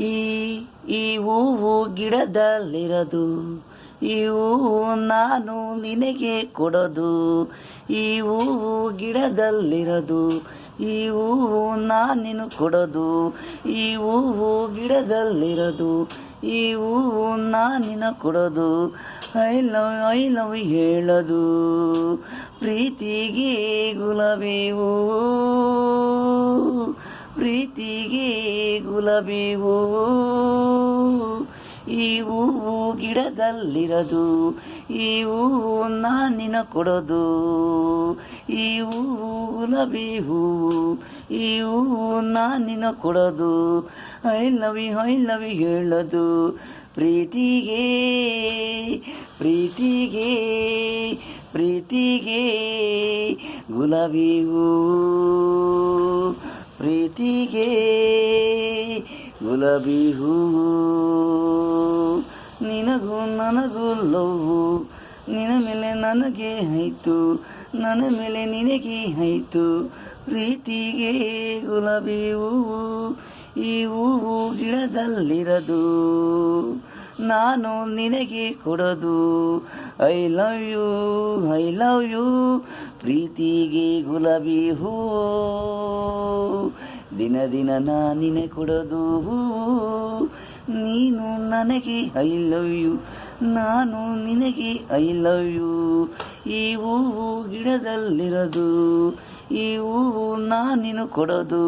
ಈ ಈ ಹೂವು ಗಿಡದಲ್ಲಿರದು, ಈ ಹೂವು ನಾನು ನಿನಗೆ ಕೊಡೋದು. ಈ ಹೂವು ಗಿಡದಲ್ಲಿರದು, ಈ ಹೂವು ನಾನಿನು ಕೊಡೋದು. ಈ ಹೂವು ಗಿಡದಲ್ಲಿರದು, ಈ ಹೂವು ನಾನಿನ ಕೊಡೋದು. ಐ ಲವ್ ಹೇಳೋದು, ಪ್ರೀತಿಗೆ ಗುಲಾಬಿ ಹೂವು, ಪ್ರೀತಿಗೆ ಗುಲಾಬಿ ಹೂವು. ಈ ಹೂವು ಗಿಡದಲ್ಲಿರದು, ಈ ಹೂವು ನಾನಿನ ಕೊಡೋದು. ಈ ಹೂವು ಗುಲಾಬಿ ಹೂವು, ಈ ಹೂವು ನಾನಿನ ಕೊಡೋದು. ಐ ಲವ್ ಹೇಳೋದು, ಪ್ರೀತಿಗೆ ಪ್ರೀತಿಗೆ ಪ್ರೀತಿಗೆ ಗುಲಾಬಿ ಹೂವು, ಪ್ರೀತಿಗೆ ಗುಲಾಬಿ ಹೂವು. ನಿನಗೂ ನನಗೂ ಲವ್ವು, ನಿನ್ನ ಮೇಲೆ ನನಗೆ ಆಯಿತು, ನನ್ನ ಮೇಲೆ ನಿನಗೆ ಆಯಿತು. ಪ್ರೀತಿಗೆ ಗುಲಾಬಿ ಹೂವು, ಈ ಹೂವು ಗಿಡದಲ್ಲಿರದು, ನಾನು ನಿನಗೆ ಕೊಡೋದು. ಐ ಲವ್ ಯು ಪ್ರೀತಿಗೆ ಗುಲಾಬಿ ಹೂವು, ದಿನ ದಿನ ನಾನಿನೆ ಕೊಡೋದು. ನೀನು ನನಗೆ ಐ ಲವ್ ಯು, ನಾನು ನಿನಗೆ ಐ ಲವ್ ಯು. ಈ ಹೂವು ಗಿಡದಲ್ಲಿರದು, ಈ ಹೂವು ನಾನಿನು ಕೊಡೋದು.